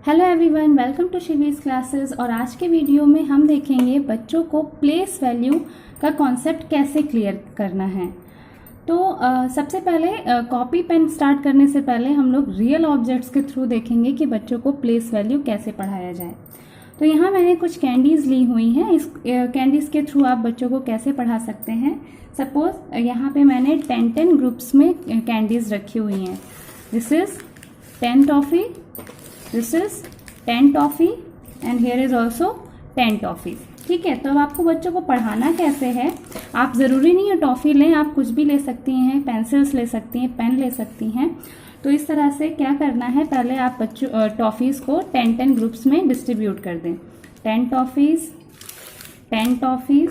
Hello everyone, welcome to Shivi's classes. और आज के वीडियो में हम देखेंगे बच्चों को प्लेस वैल्यू का कॉन्सेप्ट कैसे क्लियर करना है। तो सबसे पहले कॉपी पेन स्टार्ट करने से पहले हम लोग रियल ऑब्जेक्ट्स के थ्रू देखेंगे कि बच्चों को प्लेस वैल्यू कैसे पढ़ाया जाए। तो यहाँ मैंने कुछ कैंडीज़ ली हुई हैं। इस कैंडीज़ के थ्रू आप बच्चों को कैसे पढ़ा सकते हैं। सपोज यहाँ पे मैंने 10 ग्रुप्स में कैंडीज़ रखी हुई हैं। This is 10 toffee, this is 10 toffee and here is also 10 toffee. ठीक है, तो अब आपको बच्चों को पढ़ाना कैसे है। आप ज़रूरी नहीं है टॉफ़ी लें, आप कुछ भी ले सकती हैं, पेंसिल्स ले सकती हैं, पेन ले सकती हैं। तो इस तरह से क्या करना है, पहले आप बच्चों टॉफ़ीज़ को 10 ग्रुप्स में डिस्ट्रीब्यूट कर दें। 10 टॉफ़ीज़, 10 टॉफ़ीज़,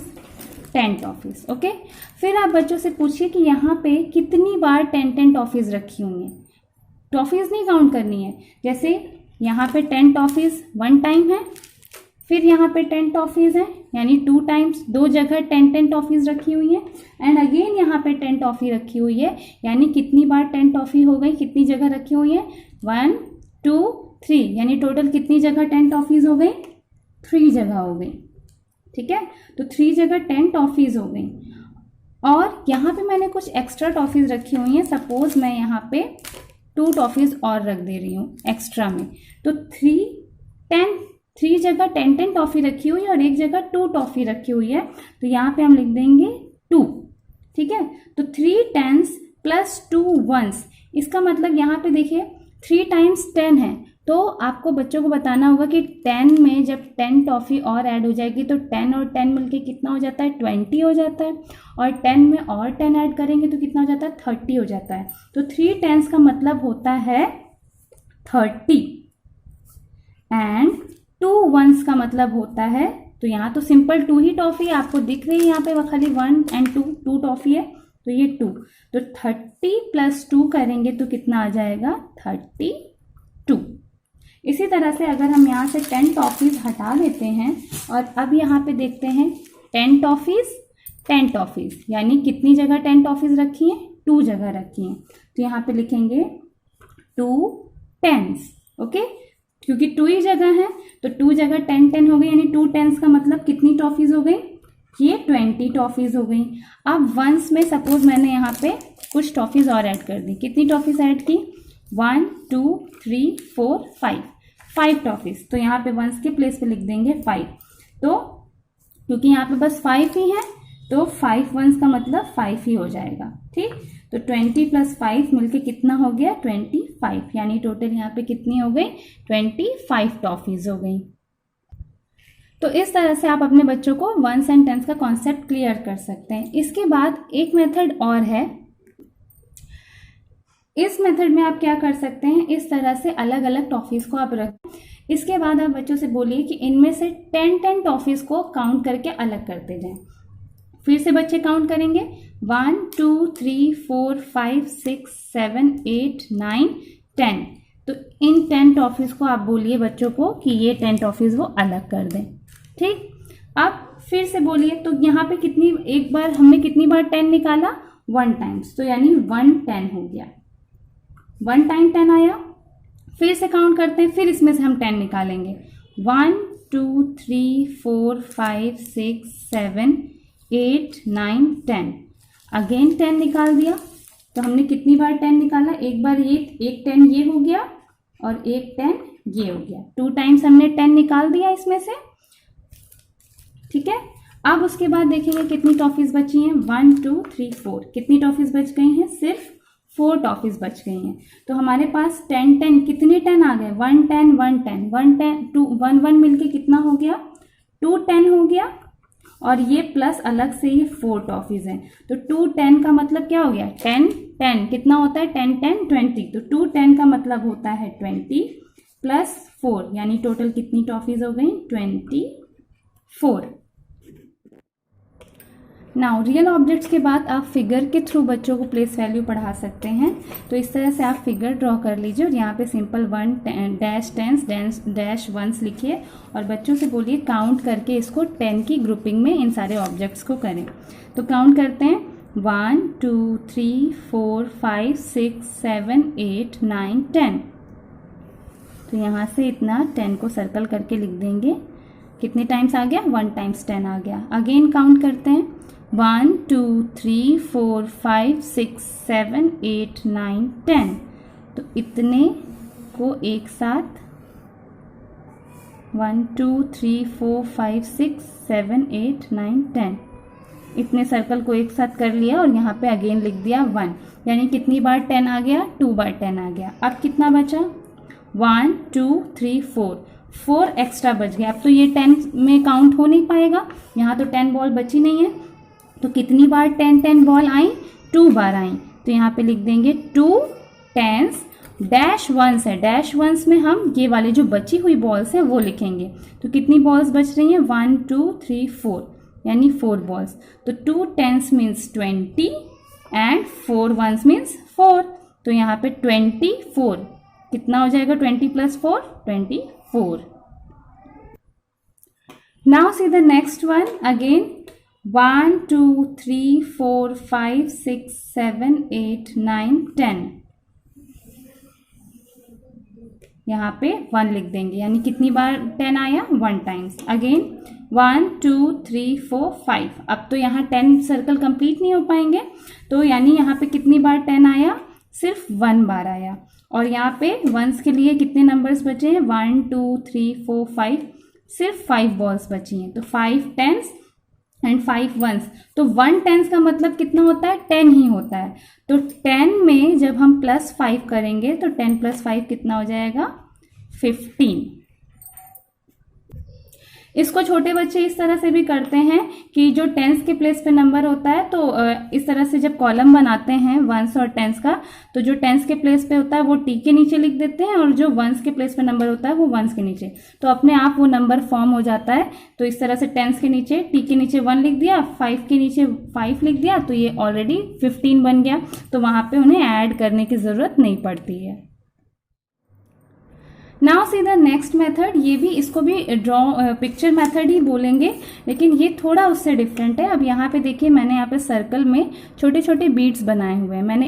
10 टॉफ़ीज़। ओके, फिर आप बच्चों से पूछिए कि यहाँ पे कितनी बार 10 टॉफ़ीज़ रखी हुई हैं। टॉफ़ीज़ नहीं काउंट करनी है। जैसे यहाँ पे 10 टॉफ़ीज़ 1 टाइम है, फिर यहाँ पे 10 टॉफ़ीज़ हैं, यानी 2 टाइम्स, 2 जगह 10 टॉफ़ीज़ रखी हुई हैं। एंड अगेन यहाँ पे 10 टॉफ़ी रखी हुई है, यानी कितनी बार 10 टॉफ़ी हो गई, कितनी जगह रखी हुई है, 1 2 3, यानी टोटल कितनी जगह 10 टॉफ़ीज़ हो गई, 3 जगह हो गई। ठीक है, तो 3 जगह 10 टॉफ़ीज़ हो गई। और यहाँ पे मैंने कुछ एक्स्ट्रा टॉफ़ीज़ रखी हुई हैं। सपोज मैं यहाँ पे 2 टॉफ़ीज़ और रख दे रही हूँ एक्स्ट्रा में, तो 3 जगह 10 टॉफ़ी रखी हुई है और एक जगह 2 टॉफ़ी रखी हुई है। तो यहाँ पे हम लिख देंगे 2। ठीक है, तो 3 10s प्लस 2 1s, इसका मतलब यहाँ पे देखिए 3 टाइम्स 10 है। तो आपको बच्चों को बताना होगा कि 10 में जब 10 टॉफ़ी और ऐड हो जाएगी तो 10 और 10 मिलके कितना हो जाता है, 20 हो जाता है। और 10 में और 10 ऐड करेंगे तो कितना हो जाता है, 30 हो जाता है। तो 3 10s का मतलब होता है 30 एंड 2 1s का मतलब होता है, तो यहाँ तो सिंपल 2 ही टॉफ़ी आपको दिख रही है, यहाँ पे खाली 1 एंड 2 टॉफ़ी है, तो ये 2। तो 30 प्लस 2 करेंगे तो कितना आ जाएगा, 32। इसी तरह से अगर हम यहाँ से 10 टॉफ़ीज़ हटा देते हैं और अब यहाँ पे देखते हैं 10 टॉफ़ीज़, 10 टॉफ़ीज़, यानी कितनी जगह 10 टॉफ़ीज़ रखी हैं, 2 जगह रखी हैं। तो यहाँ पे लिखेंगे 2 10s। ओके, क्योंकि 2 ही जगह है तो 2 जगह 10 हो गई, यानी 2 10s का मतलब कितनी टॉफ़ीज़ हो गई, ये 20 टॉफ़ीज़ हो गई। अब वंस में सपोज मैंने यहाँ पे कुछ टॉफ़ीज़ और ऐड कर दी। कितनी टॉफ़ीज़ ऐड की, 1 2 3 4 5 टॉफ़ीज़। तो यहाँ पे वंस के प्लेस पे लिख देंगे 5। तो क्योंकि यहाँ पे बस 5 ही है तो 5 वंस का मतलब 5 ही हो जाएगा। ठीक, तो 20 प्लस 5 मिलके कितना हो गया, 25, यानी टोटल यहाँ पे कितनी हो गई, 25 टॉफ़ीज़ हो गई। तो इस तरह से आप अपने बच्चों को 1s एंड 10s का कॉन्सेप्ट क्लियर कर सकते हैं। इसके बाद एक मेथड और है। इस मेथड में आप क्या कर सकते हैं, इस तरह से अलग अलग टॉफ़ीज़ को आप रखें। इसके बाद आप बच्चों से बोलिए कि इनमें से 10 टॉफ़ीज़ को काउंट करके अलग करते जाएं। फिर से बच्चे काउंट करेंगे, 1 2 3 4 5 6 7 8 9 10। तो इन 10 टॉफ़ीज़ को आप बोलिए बच्चों को कि ये 10 टॉफ़ीज़ वो अलग कर दें। ठीक, अब फिर से बोलिए, तो यहाँ पे कितनी, एक बार हमने कितनी बार 10 निकाला, 1 टाइम्स, तो यानी 1 10 हो गया, 1 टाइम 10 आया। फिर से काउंट करते हैं, फिर इसमें से हम 10 निकालेंगे, 1 2 3 4 5 6 7 8 9 10। अगेन 10 निकाल दिया, तो हमने कितनी बार 10 निकाला, एक बार ये, एक 10 ये हो गया और एक 10 ये हो गया। 2 टाइम्स हमने 10 निकाल दिया इसमें से। ठीक है, अब उसके बाद देखेंगे कितनी टॉफ़ीज़ बची हैं, 1 2 3 4, कितनी टॉफ़ीज़ बच गई हैं, सिर्फ 4 टॉफ़ीज़ बच गई हैं। तो हमारे पास 10 10, कितने 10 आ गए, 1 10 1 10 1 10 2 1 1 मिलके कितना हो गया, 2 10 हो गया। और ये प्लस अलग से ये 4 टॉफ़ीज़ हैं, तो 2 10 का मतलब क्या हो गया, 10 10 कितना होता है, 10 10 20। तो 2 10 का मतलब होता है 20 प्लस 4, यानी टोटल कितनी टॉफ़ीज़ हो गई, 24। नाउ रियल ऑब्जेक्ट्स के बाद आप फिगर के थ्रू बच्चों को प्लेस वैल्यू पढ़ा सकते हैं। तो इस तरह से आप फिगर ड्रॉ कर लीजिए और यहाँ पे सिंपल 1 डैश 10 डैश 1s लिखिए और बच्चों से बोलिए काउंट करके इसको 10 की ग्रुपिंग में इन सारे ऑब्जेक्ट्स को करें। तो काउंट करते हैं, 1 2 3 4 5 6 7 8 9 10। तो यहाँ से इतना 10 को सर्कल करके लिख देंगे। कितने टाइम्स आ गया? 1 टाइम्स 10 आ गया। अगेन काउंट करते हैं 1 2 3 4 5 6 7 8 9 10। तो इतने को एक साथ 1 2 3 4 5 6 7 8 9 10 इतने सर्कल को एक साथ कर लिया और यहाँ पे अगेन लिख दिया 1। यानी कितनी बार 10 आ गया? 2 बार 10 आ गया। अब कितना बचा? 1 2 3 4 एक्स्ट्रा बच गया। अब तो ये 10 में काउंट हो नहीं पाएगा, यहाँ तो 10 बॉल बची नहीं है। तो कितनी बार 10 बॉल आई? 2 बार आई। तो यहाँ पे लिख देंगे 2 10s डैश वंस है। डैश वंस में हम ये वाले जो बची हुई बॉल्स हैं वो लिखेंगे। तो कितनी बॉल्स बच रही हैं? 1 2 3 4 यानी 4 बॉल्स। तो 2 10s means 20 and 4 1s means 4। तो यहाँ पे 24 कितना हो जाएगा? 20 plus 4 24। Now see the next one again 1 2 3 4 5 6 7 8 9 10। यहाँ पे 1 लिख देंगे। यानी कितनी बार 10 आया? 1 टाइम्स। अगेन 1 2 3 4 5। अब तो यहाँ 10 सर्कल कंप्लीट नहीं हो पाएंगे, तो यानी यहाँ पे कितनी बार 10 आया? सिर्फ 1 बार आया। और यहाँ पे वंस के लिए कितने नंबर्स बचे हैं? 1 2 3 4 5। सिर्फ 5 बॉल्स बची हैं। तो 5 10s एंड 5 1s। तो 1 10s का मतलब कितना होता है? 10 ही होता है। तो 10 में जब हम +5 करेंगे तो 10 + 5 कितना हो जाएगा? 15। इसको छोटे बच्चे इस तरह से भी करते हैं कि जो 10s के प्लेस पे नंबर होता है तो इस तरह से जब कॉलम बनाते हैं 1s और 10s का, तो जो 10s के प्लेस पे होता है वो t के नीचे लिख देते हैं और जो 1s के प्लेस पे नंबर होता है वो 1s के नीचे। तो अपने आप वो नंबर फॉर्म हो जाता है। तो इस तरह से 10s के नीचे t के नीचे 1 लिख दिया, 5 के नीचे 5 लिख दिया, तो ये ऑलरेडी 15 बन गया। तो वहाँ पे उन्हें ऐड करने की ज़रूरत नहीं पड़ती है। Now see the next method. ये भी, इसको भी पिक्चर मेथड ही बोलेंगे, लेकिन ये थोड़ा उससे डिफरेंट है। अब यहाँ पे देखिए, मैंने यहाँ पे सर्कल में छोटे छोटे बीड्स बनाए हुए हैं। मैंने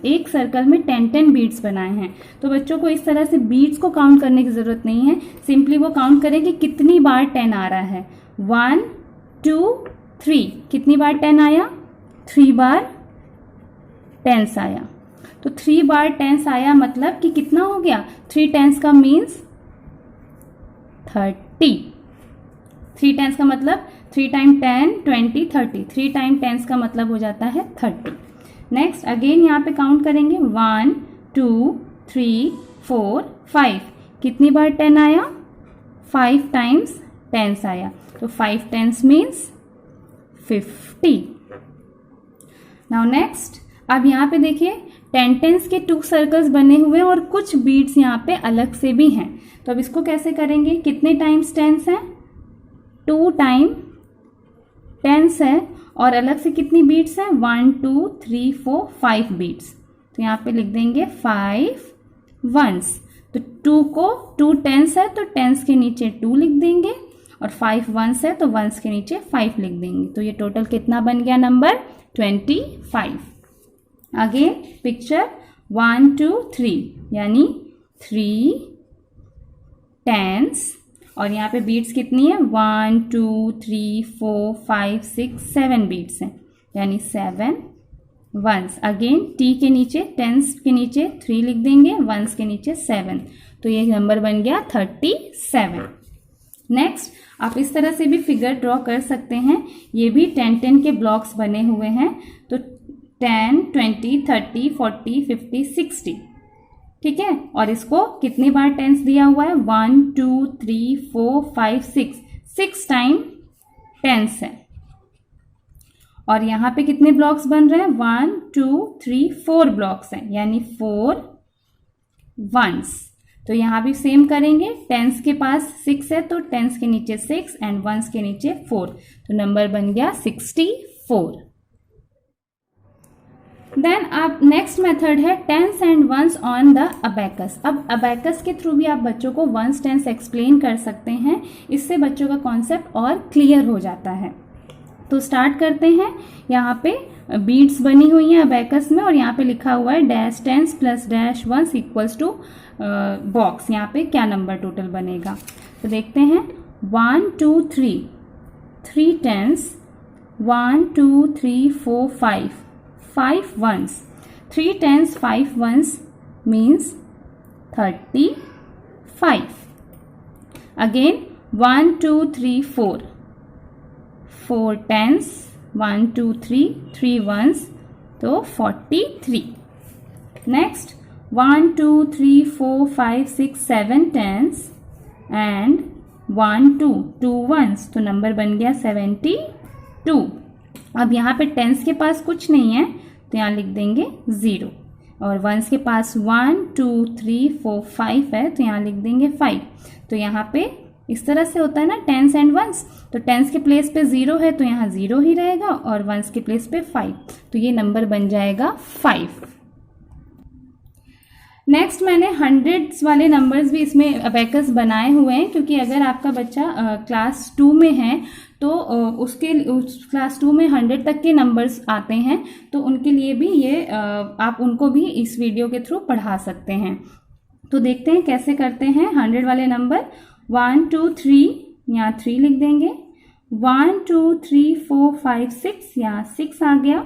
एक सर्कल में 10 बीड्स बनाए हैं। तो बच्चों को इस तरह से बीड्स को काउंट करने की ज़रूरत नहीं है। सिंपली वो काउंट करें कि कितनी बार 10 आ रहा है। 1 2 3 कितनी बार 10 आया? 3 बार 10s आया। तो 3 बार 10s आया मतलब कि कितना हो गया? 3 10s का मीन्स 30। 3 10s का मतलब 3 टाइम 10 20 30। 3 टाइम 10s का मतलब हो जाता है 30। नेक्स्ट अगेन यहाँ पे काउंट करेंगे 1 2 3 4 5। कितनी बार 10 आया? 5 टाइम्स 10s आया। तो 5 10s मीन्स 50। नाउ नेक्स्ट, अब यहाँ पे देखिए 10 10s के 2 सर्कल्स बने हुए हैं और कुछ बीड्स यहाँ पे अलग से भी हैं। तो अब इसको कैसे करेंगे? कितने टाइम्स 10s हैं? 2 टाइम 10s है और अलग से कितनी बीड्स हैं? 1 2 3 4 5 बीड्स। तो यहाँ पे लिख देंगे 5 1s। तो 2 को 2 10s है तो 10s के नीचे 2 लिख देंगे और 5 1s है तो 1s के नीचे 5 लिख देंगे। तो ये टोटल कितना बन गया नंबर? 25। अगेन पिक्चर 1 2 3 यानी 3 10s और यहाँ पे बीट्स कितनी है? 1 2 3 4 5 6 7 बीट्स हैं यानी 7 1s। अगेन t के नीचे 10s के नीचे 3 लिख देंगे, 1s के नीचे 7। तो ये नंबर बन गया 37। नेक्स्ट, आप इस तरह से भी फिगर ड्रॉ कर सकते हैं। ये भी 10 10 के ब्लॉक्स बने हुए हैं। तो 10 20 30 40 50 60, ठीक है। और इसको कितनी बार 10s दिया हुआ है? 1 2 3 4 5 6 टाइम 10s है। और यहाँ पे कितने ब्लॉक्स बन रहे हैं? 1 2 3 4 ब्लॉक्स हैं यानी 4 1s। तो यहाँ भी सेम करेंगे। 10s के पास 6 है तो 10s के नीचे 6 एंड 1s के नीचे 4। तो नंबर बन गया 64। देन अब नेक्स्ट मेथड है 10s and 1s on the abacus. अब अबैकस के थ्रू भी आप बच्चों को 1s 10s एक्सप्लेन कर सकते हैं। इससे बच्चों का कॉन्सेप्ट और क्लियर हो जाता है। तो स्टार्ट करते हैं। यहाँ पे बीट्स बनी हुई हैं अबेकस में और यहाँ पे लिखा हुआ है dash tens plus dash ones equals to box. यहाँ पे क्या नंबर टोटल बनेगा तो देखते हैं। 1 2 3 3 tense, 1 2 3 4 5 5 ones, 3 tens 5 ones means 35. Again 1 2 3 4 4 tens, 1 2 3 3 ones तो 43. Next 1 2 3 4 5 6 7 tens and 1 2 2 ones तो नंबर बन गया 72. अब यहाँ पे टेंस के पास कुछ नहीं है तो यहाँ लिख देंगे 0 और वंस के पास 1 2 3 4 5 है तो यहाँ लिख देंगे 5. तो यहाँ पे इस तरह से होता है ना टेंस एंड वंस, तो टेंस के प्लेस पे 0 है तो यहाँ 0 ही रहेगा और वंस के प्लेस पे 5 तो ये नंबर बन जाएगा 5. नेक्स्ट मैंने हंड्रेड्स वाले नंबर्स भी इसमें अबेकस बनाए हुए हैं क्योंकि अगर आपका बच्चा क्लास 2 में है तो उस क्लास 2 में 100 तक के नंबर्स आते हैं तो उनके लिए भी ये आप उनको भी इस वीडियो के थ्रू पढ़ा सकते हैं. तो देखते हैं कैसे करते हैं 100 वाले नंबर. 1 2 3 यहाँ 3 लिख देंगे. 1 2 3 4 5 6 यहाँ 6 आ गया.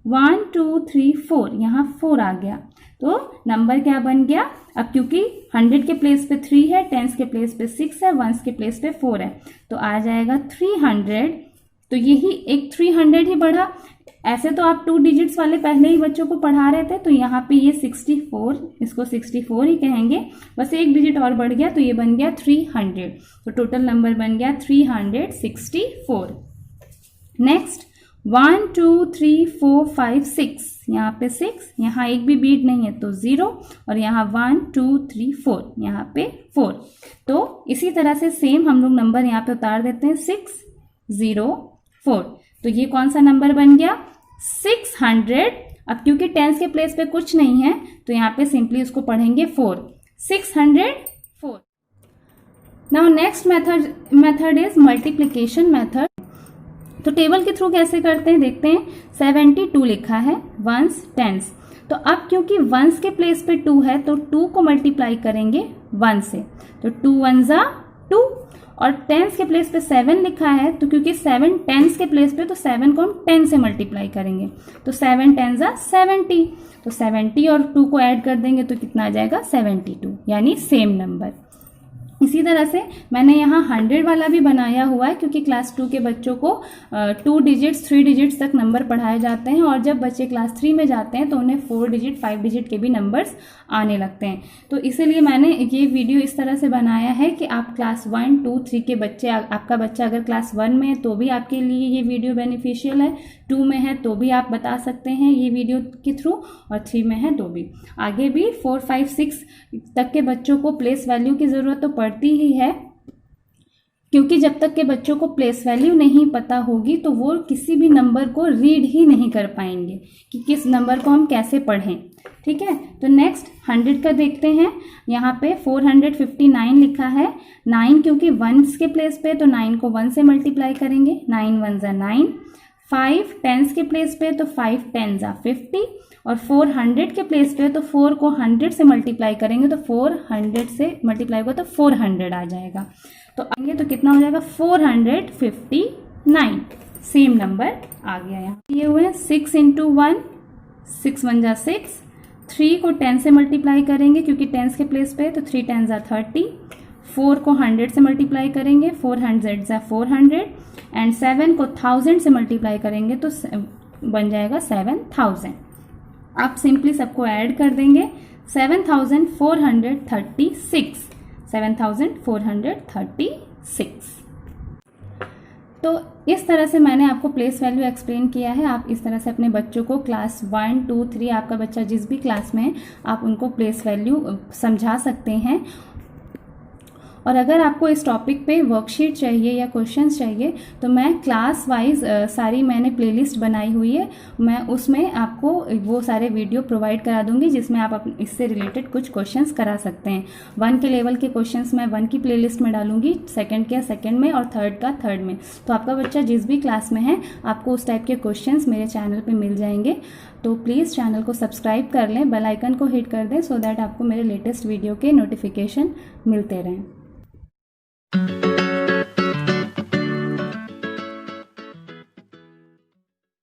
1 2 3 4 यहाँ 4 आ गया. तो नंबर क्या बन गया. अब क्योंकि 100 के प्लेस पे 3 है, टेंस के प्लेस पे 6 है, वंस के प्लेस पे 4 है तो आ जाएगा 300. तो यही एक 300 ही बढ़ा. ऐसे तो आप 2 डिजिट्स वाले पहले ही बच्चों को पढ़ा रहे थे तो यहाँ पे ये 64, इसको 64 ही कहेंगे, बस एक डिजिट और बढ़ गया तो ये बन गया 300. तो टोटल नंबर बन गया 364. नेक्स्ट 1 2 3 4 5 6 यहाँ पे 6, यहाँ एक भी बीट नहीं है तो 0 और यहाँ 1 2 3 4 यहाँ पे 4. तो इसी तरह से सेम हम लोग नंबर यहाँ पे उतार देते हैं 6 0 4. तो ये कौन सा नंबर बन गया 600. अब क्योंकि टेंस के प्लेस पे कुछ नहीं है तो यहाँ पे सिंपली उसको पढ़ेंगे 4 604. Now next method is multiplication method. तो टेबल के थ्रू कैसे करते हैं देखते हैं. 72 लिखा है वंस टेंस, तो अब क्योंकि वंस के प्लेस पे 2 है तो 2 को मल्टीप्लाई करेंगे 1 से तो 2 1 जा 2 और टेंस के प्लेस पे 7 लिखा है तो क्योंकि 7 टेंस के प्लेस पे तो 7 को हम 10 से मल्टीप्लाई करेंगे तो 7 10 जा 70 तो 70 और 2 को ऐड कर देंगे तो कितना आ जाएगा 72 यानी सेम नंबर. इसी तरह से मैंने यहाँ 100 वाला भी बनाया हुआ है क्योंकि क्लास 2 के बच्चों को 2 डिजिट्स 3 डिजिट्स तक नंबर पढ़ाए जाते हैं और जब बच्चे क्लास 3 में जाते हैं तो उन्हें 4 डिजिट 5 डिजिट के भी नंबर्स आने लगते हैं. तो इसीलिए मैंने ये वीडियो इस तरह से बनाया है कि आप क्लास 1 2 3 के बच्चे, आपका बच्चा अगर क्लास 1 में है तो भी आपके लिए ये वीडियो बेनिफिशियल है, 2 में है तो भी आप बता सकते हैं ये वीडियो के थ्रू और 3 में है तो भी. आगे भी 4 5 6 तक के बच्चों को प्लेस वैल्यू की ज़रूरत तो पड़ती ही है क्योंकि जब तक के बच्चों को प्लेस वैल्यू नहीं पता होगी तो वो किसी भी नंबर को रीड ही नहीं कर पाएंगे कि किस नंबर को हम कैसे पढ़ें. ठीक है, तो नेक्स्ट 100 का देखते हैं. यहाँ पे 459 लिखा है. 9 क्योंकि वंस के प्लेस पे तो 9 को 1 से मल्टीप्लाई करेंगे. 9 1 जा 9. 5 टेंस के प्लेस पे तो 5 10 जा 50 और 400 के प्लेस पे तो 4 को 100 से मल्टीप्लाई करेंगे तो 400 से मल्टीप्लाई होगा तो 400 आ जाएगा. तो आएंगे तो कितना हो जाएगा 459. सेम नंबर आ गया. यहाँ ये हुए 6 इंटू 1 6 1 जा 6. 3 को 10 से मल्टीप्लाई करेंगे क्योंकि टेंस के प्लेस पे तो 3 10 जा 30. 4 को 100 से मल्टीप्लाई करेंगे 400 जा 400 एंड 7 को 1000 से मल्टीप्लाई करेंगे तो बन जाएगा 7000. आप सिंपली सबको ऐड कर देंगे 7436. 7436. तो इस तरह से मैंने आपको प्लेस वैल्यू एक्सप्लेन किया है. आप इस तरह से अपने बच्चों को क्लास 1 2 3 आपका बच्चा जिस भी क्लास में है आप उनको प्लेस वैल्यू समझा सकते हैं. और अगर आपको इस टॉपिक पे वर्कशीट चाहिए या क्वेश्चंस चाहिए तो मैं क्लास वाइज सारी मैंने प्लेलिस्ट बनाई हुई है, मैं उसमें आपको वो सारे वीडियो प्रोवाइड करा दूंगी जिसमें आप इससे रिलेटेड कुछ क्वेश्चंस करा सकते हैं। 1 के लेवल के क्वेश्चंस मैं 1 की प्लेलिस्ट में डालूंगी, सेकंड का सेकंड में और थर्ड का थर्ड में। तो आपका बच्चा जिस भी क्लास में है आपको उस टाइप के क्वेश्चंस मेरे चैनल पे मिल जाएंगे। तो प्लीज़ चैनल को सब्सक्राइब कर लें, बेल आइकन को हिट कर दें सो दैट आपको मेरे लेटेस्ट वीडियो के नोटिफिकेशन मिलते रहें।